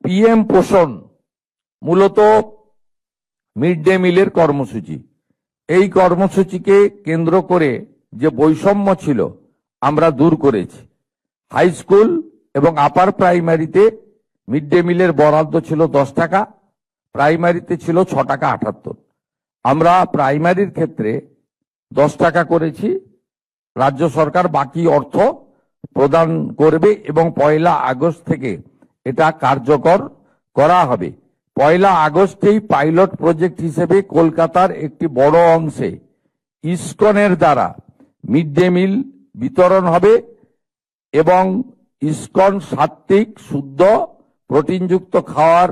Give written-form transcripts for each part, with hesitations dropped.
PM পোষণ মূলত mid day মিলের কর্মসূচি। এই কর্মসূচিকে কেন্দ্র করে যে বৈষম্য ছিল আমরা দূর করেছি। হাই স্কুল এবং আপার প্রাইমারিতে মিড ডে মিলের বরাদ্দ ছিল 10 টাকা, প্রাইমারিতে ছিল 6 টাকা 78। আমরা প্রাইমারির ক্ষেত্রে 10 টাকা করেছি, রাজ্য সরকার বাকি অর্থ প্রদান করবে এবং 1 আগস্ট থেকে এটা কার্যকর করা হবে। 1 আগস্টেই পাইলট প্রজেক্ট হিসেবে কলকাতার একটি বড় অংশে ইসকনের দ্বারা মিড ডে মিল বিতরণ হবে এবং ইসকন সাত্ত্বিক শুদ্ধ প্রোটিনযুক্ত খাবার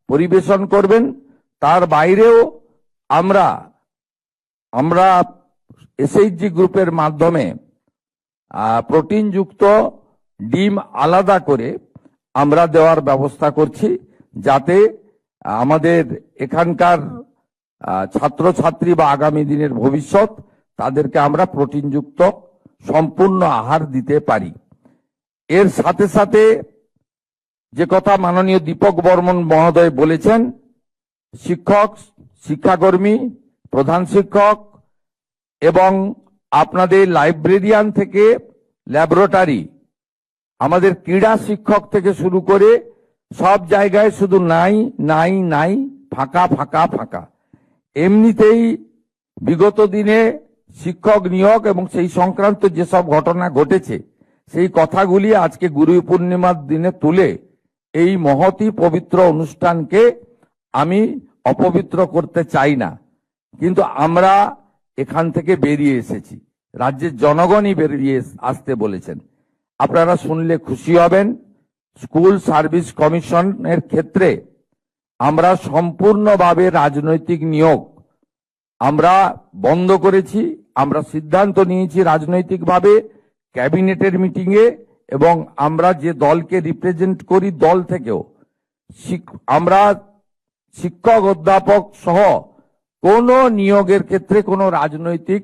পরিবেশন করবেন। তার বাইরেও আমরা এসএইচজি গ্রুপের মাধ্যমে প্রোটিনযুক্ত ডিম আলাদা করে আমরা দেওয়ার ব্যবস্থা করছি, যাতে আমাদের এখানকার ছাত্রছাত্রী বা আগামী দিনের ভবিষ্যৎ তাদেরকে আমরা প্রোটিনযুক্ত সম্পূর্ণ আহার দিতে পারি। এর সাথে সাথে যে কথা মাননীয় দীপক বর্মন মহোদয় বলেছেন, শিক্ষক, শিক্ষাকর্মী, প্রধান শিক্ষক এবং আপনাদের লাইব্রেরিয়ান থেকে ল্যাবরেটরি, আমাদের ক্রীড়া শিক্ষক থেকে শুরু করে সব জায়গায় শুধু নাই নাই নাই, ফাঁকা ফাঁকা ফাঁকা। এমনিতেই বিগত দিনে শিক্ষক নিয়োগ এবং সেই সংক্রান্ত যেসব ঘটনা ঘটেছে সেই কথাগুলি আজকে গুরু পূর্ণিমার দিনে তুলে এই মহতি পবিত্র অনুষ্ঠানকে আমি অপবিত্র করতে চাই না, কিন্তু আমরা এখান থেকে বেরিয়ে এসেছি, রাজ্যের জনগণই বেরিয়ে আসতে বলেছেন। আপনারা শুনলে খুশি হবেন, স্কুল সার্ভিস কমিশনের ক্ষেত্রে আমরা সম্পূর্ণভাবে রাজনৈতিক নিয়োগ আমরা বন্ধ করেছি। আমরা সিদ্ধান্ত নিয়েছি রাজনৈতিকভাবে ক্যাবিনেটের মিটিংয়ে, এবং আমরা যে দলকে রিপ্রেজেন্ট করি দল থেকেও আমরা শিক্ষক অধ্যাপক সহ কোনো নিয়োগের ক্ষেত্রে কোনো রাজনৈতিক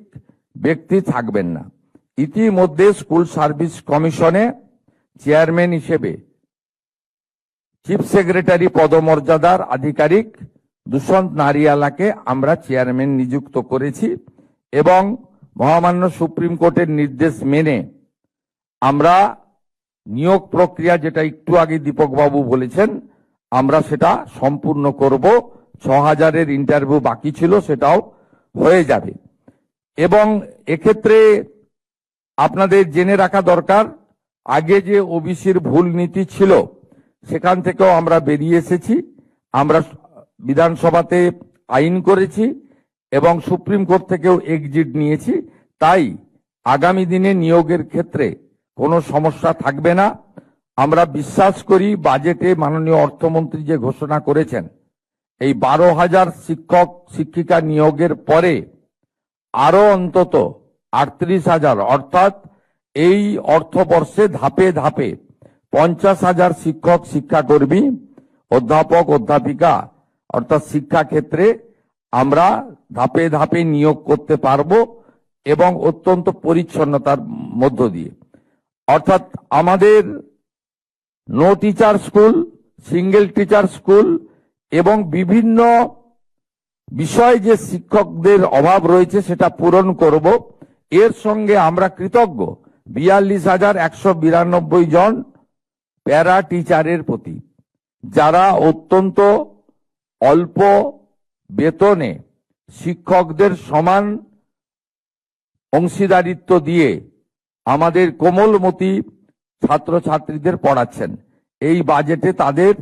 ব্যক্তি থাকবেন না। ইতিমধ্যে স্কুল সার্ভিস কমিশনে চেয়ারম্যান হিসেবে চিফ সেক্রেটারি পদমর্যাদার আধিকারিক দুষ্যন্ত নারিয়ালাকে আমরা চেয়ারম্যান নিযুক্ত করেছি এবং মহামান্য সুপ্রিম কোর্টের নির্দেশ মেনে আমরা নিয়োগ প্রক্রিয়া, যেটা একটু আগে দীপক বাবু বলেছেন, আমরা সেটা সম্পূর্ণ করব। 6000-এর ইন্টারভিউ বাকি ছিল, সেটাও হয়ে যাবে। এবং এক্ষেত্রে আপনাদের জেনে রাখা দরকার, আগে যে ওবিসির ভুল নীতি ছিল সেখান থেকেও আমরা বেরিয়ে এসেছি। আমরা বিধানসভাতে আইন করেছি এবং সুপ্রিম কোর্ট থেকেও এক্সিট নিয়েছি। তাই আগামী দিনে নিয়োগের ক্ষেত্রে কোনো সমস্যা থাকবে না। আমরা বিশ্বাস করি বাজেটে মাননীয় অর্থমন্ত্রী যে ঘোষণা করেছেন, এই 12,000 শিক্ষক শিক্ষিকা নিয়োগের পরে আরো অন্তত 38,000, অর্থাৎ এই অর্থবর্ষে ধাপে ধাপে 50,000 শিক্ষক শিক্ষাকর্মী, অধ্যাপক অধ্যাপিকা অর্থাৎ শিক্ষা ক্ষেত্রে আমরা ধাপে ধাপে নিয়োগ করতে পারবো এবং অত্যন্ত পরিচ্ছন্নতার মধ্য দিয়ে। অর্থাৎ আমাদের no teacher school, single teacher school এবং বিভিন্ন বিষয় যে শিক্ষকদের অভাব রয়েছে সেটা পূরণ করব। এর সঙ্গে আমরা কৃতজ্ঞ 42,192 জন প্যারা টিচারের প্রতি, যারা অত্যন্ত অল্প বেতনে শিক্ষকদের সমান অংশীদারিত্ব দিয়ে আমাদের কোমলমতি ছাত্রছাত্রীদের পড়াচ্ছেন। এই বাজেটে তাদের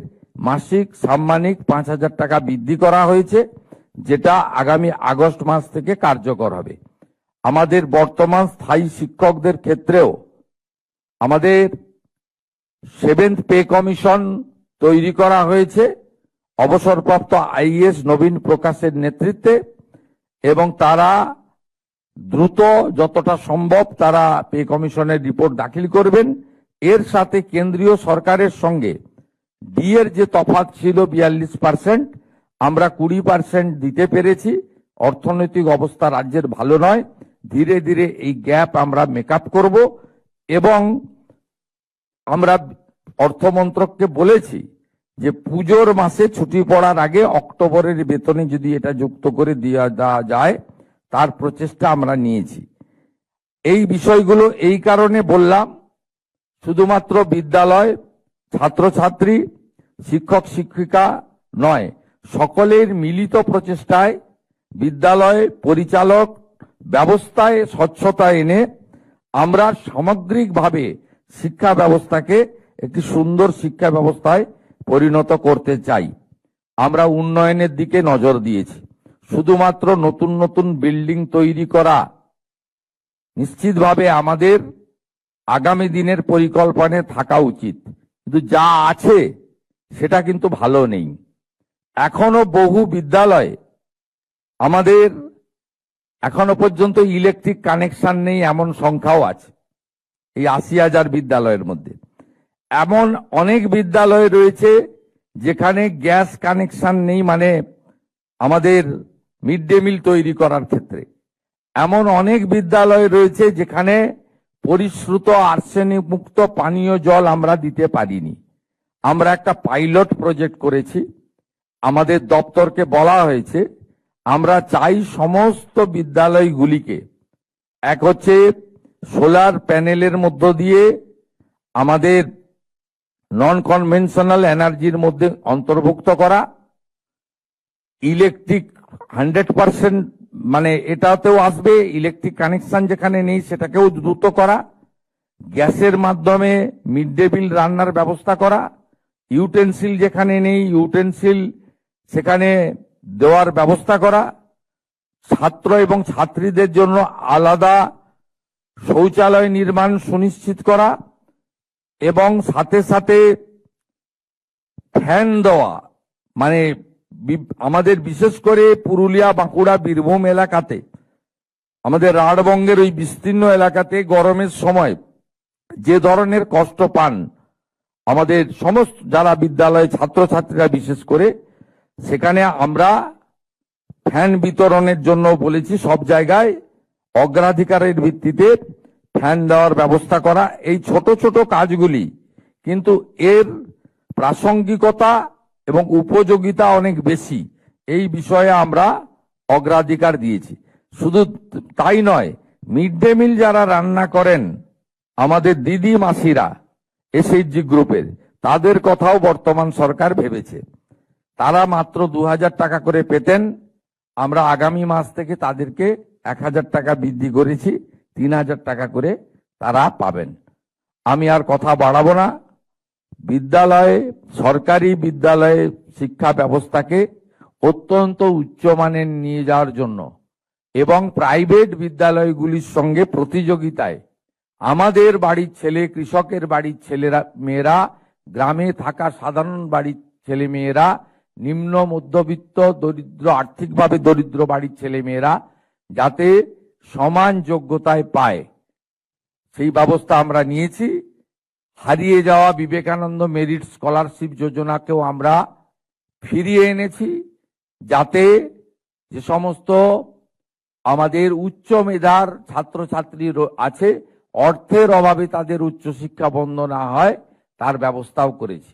মাসিক সাম্মানিক 5,000 টাকা বৃদ্ধি করা হয়েছে, যেটা আগামী আগস্ট মাস থেকে কার্যকর হবে। আমাদের বর্তমান স্থায়ী শিক্ষকদের ক্ষেত্রেও আমাদের 7th পে কমিশন তৈরি করা হয়েছে অবসরপ্রাপ্ত আইএএস নবীন প্রকাশের নেতৃত্বে, এবং তারা দ্রুত যতটা সম্ভব তারা পে কমিশনের রিপোর্ট দাখিল করবেন। এর সাথে কেন্দ্রীয় সরকারের সঙ্গে ডিএর যে তফাৎ ছিল 42%, আমরা 20% দিতে পেরেছি। অর্থনৈতিক অবস্থা রাজ্যের ভালো নয়, ধীরে ধীরে এই গ্যাপ আমরা মেকআপ করব এবং আমরা অর্থমন্ত্রককে বলেছি যে পুজোর মাসে ছুটি পড়ার আগে অক্টোবরের বেতনে যদি এটা যুক্ত করে দেওয়া যায়, তার প্রচেষ্টা আমরা নিয়েছি। এই বিষয়গুলো এই কারণে বললাম, শুধুমাত্র বিদ্যালয়, ছাত্রছাত্রী, শিক্ষক শিক্ষিকা নয়, সকলের মিলিত প্রচেষ্টায় বিদ্যালয় পরিচালক ব্যবস্থায় স্বচ্ছতা এনে আমরা সামগ্রিকভাবে শিক্ষা ব্যবস্থাকে একটি সুন্দর শিক্ষা ব্যবস্থায় পরিণত করতে চাই। আমরা উন্নয়নের দিকে নজর দিয়েছি। শুধুমাত্র নতুন নতুন বিল্ডিং তৈরি করা নিশ্চিতভাবে আমাদের আগামী দিনের পরিকল্পনায় থাকা উচিত, কিন্তু যা আছে সেটা কিন্তু ভালো নেই। এখনো বহু বিদ্যালয় আমাদের এখনো পর্যন্ত ইলেকট্রিক কানেকশন নেই, এমন সংখ্যাও আছে এই 80,000 বিদ্যালয়ের মধ্যে। এমন অনেক বিদ্যালয় রয়েছে যেখানে গ্যাস কানেকশন নেই, মানে আমাদের মিড ডে মিল তৈরি করার ক্ষেত্রে। এমন অনেক বিদ্যালয় রয়েছে যেখানে পরিশ্রুত আর্সেনিক মুক্ত পানীয় জল আমরা দিতে পারিনি। আমরা একটা পাইলট প্রজেক্ট করেছি, আমাদের দপ্তরকে বলা হয়েছে আমরা চাই সমস্ত বিদ্যালয়গুলিকে এক হচ্ছে সোলার প্যানেলের মধ্য দিয়ে আমাদের নন কনভেনশনাল এনার্জির মধ্যে অন্তর্ভুক্ত করা, ইলেকট্রিক 100% মানে এটাতেও আসবে, ইলেকট্রিক কানেকশন যেখানে নেই সেটাকেও দ্রুত করা, গ্যাসের মাধ্যমে মিড ডে মিল রান্নার ব্যবস্থা করা, ইউটেনসিল যেখানে নেই ইউটেনসিল সেখানে দেওয়ার ব্যবস্থা করা, ছাত্র এবং ছাত্রীদের জন্য আলাদা শৌচালয় নির্মাণ সুনিশ্চিত করা, এবং সাথে সাথে ফ্যান দেওয়া। মানে আমাদের বিশেষ করে পুরুলিয়া, বাঁকুড়া, বীরভূম এলাকাতে, আমাদের রাঢ়বঙ্গের ওই বিস্তীর্ণ এলাকাতে গরমের সময় যে ধরনের কষ্ট পান আমাদের সমস্ত যারা বিদ্যালয়ে ছাত্রছাত্রীরা, বিশেষ করে সেখানে আমরা ফ্যান বিতরণের জন্য বলেছি সব জায়গায় অগ্রাধিকারের ভিত্তিতে ফ্যান দেওয়ার ব্যবস্থা করা। এই ছোট ছোট কাজগুলি কিন্তু এর প্রাসঙ্গিকতা এবং উপযোগিতা অনেক বেশি, এই বিষয়ে আমরা অগ্রাধিকার দিয়েছি। শুধু তাই নয়, মিড ডে মিল যারা রান্না করেন আমাদের দিদি মাসিরা এসএইচজি গ্রুপের, তাদের কথাও বর্তমান সরকার ভেবেছে। তারা মাত্র 2,000 টাকা করে পেতেন, আমরা আগামী মাস থেকে তাদেরকে 1,000 টাকা বৃদ্ধি করেছি, 3,000 টাকা করে তারা পাবেন। আমি আর কথা বাড়াবো না। বিদ্যালয়ে, সরকারি বিদ্যালয়ে শিক্ষা ব্যবস্থাকে অত্যন্ত উচ্চমানের নিয়ে যাওয়ার জন্য এবং প্রাইভেট বিদ্যালয়গুলির সঙ্গে প্রতিযোগিতায় আমাদের বাড়ির ছেলে, কৃষকের বাড়ির ছেলেরা মেয়েরা, গ্রামে থাকা সাধারণ বাড়ির ছেলে মেয়েরা, নিম্ন মধ্যবিত্ত দরিদ্র, আর্থিকভাবে দরিদ্র বাড়ির ছেলে মেয়েরা যাতে সমান যোগ্যতায় পায় সেই ব্যবস্থা আমরা নিয়েছি। হারিয়ে যাওয়া বিবেকানন্দ মেরিট স্কলারশিপ যোজনাকেও আমরা ফিরিয়ে এনেছি, যাতে যে সমস্ত আমাদের উচ্চ মেধার ছাত্রছাত্রী আছে অর্থের অভাবে তাদের উচ্চশিক্ষা বন্ধ না হয় তার ব্যবস্থাও করেছি।